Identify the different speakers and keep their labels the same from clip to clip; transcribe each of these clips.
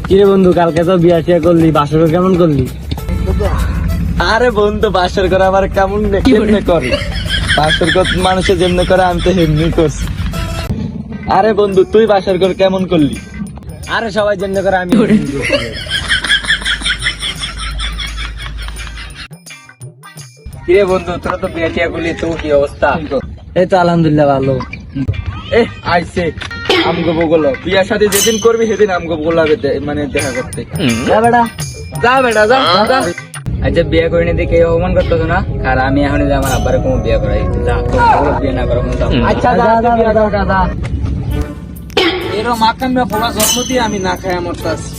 Speaker 1: কিরে বন্ধু, কালকে তো বিয়া টিয়া করলি, বাসর কেমন করলি?
Speaker 2: আরে বন্ধু, বাসর করে আবার কেমনে করে? বাসর কর মানুষে যেমনি করে আমি তো এমনি করছি। আরে বন্ধু, তুই বাসর কর কেমন করলি?
Speaker 1: আরে সবাই যেমনি করে আমি। কিরে বন্ধু, তোরা তো বিয়া টিয়া করলি, তো কি অবস্থা? এই তো আলহামদুলিল্লাহ ভালো।
Speaker 2: আইসে আমগো বগল বিয়ার সাথে যেদিন করবি সেদিন আমগো বগল মানে দেখা করতে।
Speaker 1: যা বেটা,
Speaker 2: যা বেটা যা যা।
Speaker 1: আচ্ছা বিয়ে করে নিতে কেউ অপমান করতেছো না? আর আমি এখন যে আমার আব্বারে কোনো বিয়ে করাই, যা তোর বিয়ে না করা মতো।
Speaker 2: আচ্ছা যা বিয়া কর যা। এরো মাখান বা পোলা জন্ম দিয়ে আমি না খাই আমার কাছে।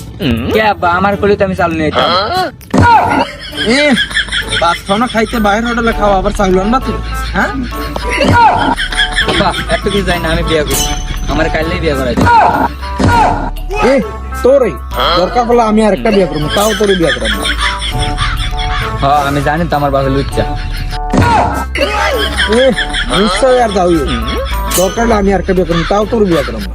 Speaker 1: কে আব্বা, আমার কলি তো আমি চালু নিয়ে যেতাম।
Speaker 2: বাস খাওয়া খাইতে বাইরের হোটেলে খাওয়া, আবার চাউল আনবা তুই? হ্যাঁ
Speaker 1: আব্বা একটু কিছু যাই না, আমি বিয়ে করি, আমার কাললেই বিয়ে করাই।
Speaker 2: তোরই দরকার হলে আমি আরেকটা বিয়ে করবো, তাও তোরই বিয়ে করবো।
Speaker 1: হ্যাঁ আমি জানি তো আমার বাবা লুচ্চা।
Speaker 2: নিশ্চয় আর যাও, দরকার হলে আমি আরেকটা বিয়ে করবো, তাও তোর বিয়ে করবো।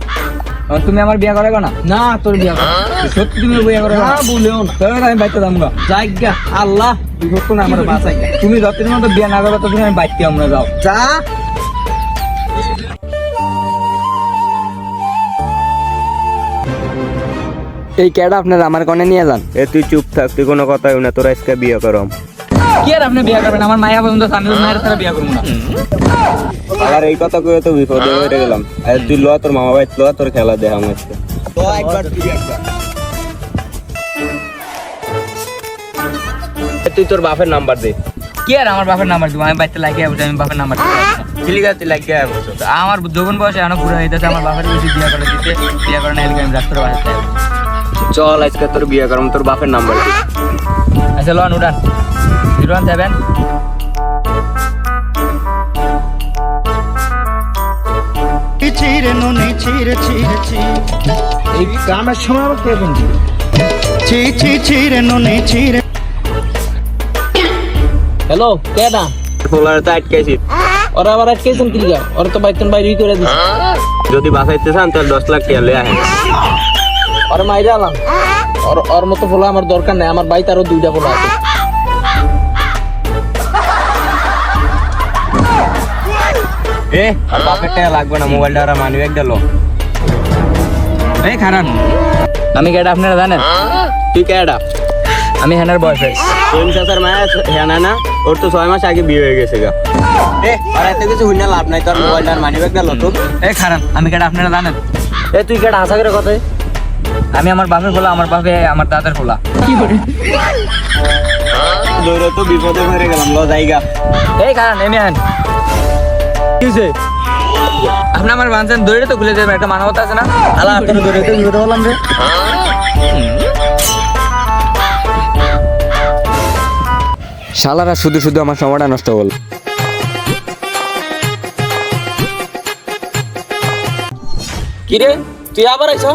Speaker 1: তুমি আমার বিয়ে করাবে না?
Speaker 2: না তোর বিয়ে করবো।
Speaker 1: সত্যি তুমি বিয়ে করাবে না?
Speaker 2: বলেও না,
Speaker 1: তবে আমি বাইতে যাবো না।
Speaker 2: জায়গা আল্লাহ বিভক্ত না আমার বাঁচাই।
Speaker 1: তুমি যতদিন মতো বিয়ে না করো ততদিন আমি বাইতে আমরা যাও।
Speaker 2: যা
Speaker 1: এই ক্যাডা আপনার আমার কনে নিয়ে যান।
Speaker 3: এ তুই চুপ থাক, তুই কোনো কথাই না, তোরা আজকে বিয়ে করম।
Speaker 1: কি আর আপনি বিয়ে করবেন? আমার মায়া পর্যন্ত আমি মায়ের ছাড়া বিয়ে করবো না।
Speaker 3: আর এই কথা কয়ে তো বিপদে হয়ে গেলাম। আর তুই ল তোর মামা ভাই ল, তোর খেলা দেখাম আজকে। তুই তোর বাপের নাম্বার দে।
Speaker 1: কি আর আমার বাপের নাম্বার দিব? আমি বাইতে লাগিয়ে যাবো, আমি বাপের নাম্বার দিব।
Speaker 3: চিলিগাতে লাগিয়ে বসো।
Speaker 1: আমার যৌবন বয়সে এখনো পুরো হইতেছে, আমার বাপের বেশি বিয়ে করে দিতে, বিয়ে করে না হলে আমি রাস্তার বাড়াতে যাবো।
Speaker 3: চল আজকে তোর বিয়ে করম, তোর বাপের নাম্বার দে।
Speaker 1: আচ্ছা লোন উঠান, 017
Speaker 4: ছিড়ে নুনি ছিড়ে ছিড়ে
Speaker 2: এই গ্রামের সময় আবার কে বন্ধু?
Speaker 4: ছিড়ে নুনি ছিড়ে।
Speaker 2: হ্যালো কেডা?
Speaker 3: পোলার তো আটকাইছি।
Speaker 2: ওরা আবার আটকেছেন কি লিগা? ওরা তো বাইতন বাইরে করে দিছে।
Speaker 3: যদি বাঁচাইতে চান তাহলে 10 লাখ টাকা লয়ে আহেন।
Speaker 2: ওরা মাইরে আলাম। ওর মতো পোলা আমার দরকার নাই, আমার বাইতে আরো 2টা পোলা আছে।
Speaker 3: আর বাপের টাকা লাগবে না, মোবাইলটা ওরা মানি ব্যাগ দিল।
Speaker 1: এই খারান, আমি কেডা আপনারা জানেন?
Speaker 3: তুই কেডা?
Speaker 1: আমি হেনার বয়ফ্রেন্ড।
Speaker 3: প্রেম চাচার মায়া হ্যাঁ না, ওর তো 6 মাস আগে বিয়ে হয়ে গেছে গা। আর এত কিছু হইনা লাভ নাই, তোর মোবাইলটা আর মানি ব্যাগ দিল তো।
Speaker 1: এই খারান, আমি কেডা আপনারা জানেন?
Speaker 2: তুই কেডা আশা করে কথা?
Speaker 1: আমি আমার বাপের খোলা, আমার বাপে আমার দাদার খোলা।
Speaker 3: দৌড়ে তো বিপদে ভরে গেলাম, ল জায়গা।
Speaker 1: এই খারান, এমনি আন। আপনি আমার বানছেন দৌড়ে তো খুলে দেবেন, একটা মানবতা আছে না?
Speaker 2: আলা আপনার ধরে তো বিপদে বললাম রে।
Speaker 3: শালারা শুধু শুধু আমার সময়টা নষ্ট হল।
Speaker 2: কিরে তুই আবার আইছ?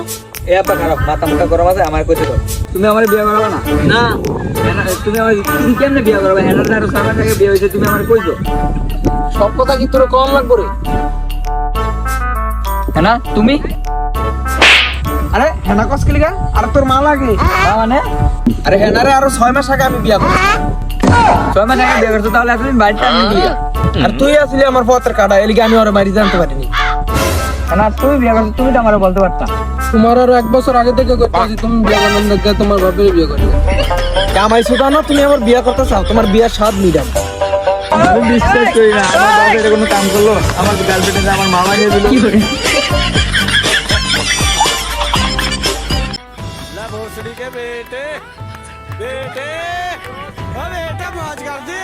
Speaker 1: এ আপা খারাপ, মাথা মুখা গরম আছে, আমার কইতে তো। তুমি আমার বিয়ে করবে না?
Speaker 2: না
Speaker 1: তুমি আমার, তুমি কেমনে বিয়ে করবে? হেনার আরো 6 মাস আগে বিয়ে হয়েছে, তুমি আমার কইছো।
Speaker 2: সব কথা কি তোর কম লাগবে রে?
Speaker 1: হেনা তুমি?
Speaker 2: আরে হেনা কস কি লিগা? আর তোর মা লাগে?
Speaker 1: মানে
Speaker 2: আরে হেনারে আরো 6 মাস আগে আমি বিয়া করছি।
Speaker 1: 6 মাস আগে বিয়ে করছো, তাহলে এতদিন বাড়িতে আমি বিয়ে।
Speaker 2: আর তুই আসলি আমার পথের কাটা, এলিগে আমি ওর বাড়ি জানতে পারিনি।
Speaker 1: হেনা তুমি বিয়ে করছো, তুমি তো আমার বলতে পারতা।
Speaker 2: তোমার আর 1 বছর আগে থেকে করতেছি, তুমি বিয়ে করলাম না, তোমার বাপের বিয়ে করবে। কামাই সুদা না, তুমি আমার বিয়ে করতে চাও? তোমার বিয়ার স্বাদ মিটাম।
Speaker 1: আমি বিশ্বাস করি না, আমার বাবা এটা কোনো কাম করলো, আমার গার্লফ্রেন্ড আমার মামা নিয়ে দিল। কি করে?
Speaker 4: बेटे बेटे बेटा मौज कर दी,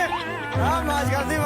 Speaker 4: मौज कर दी।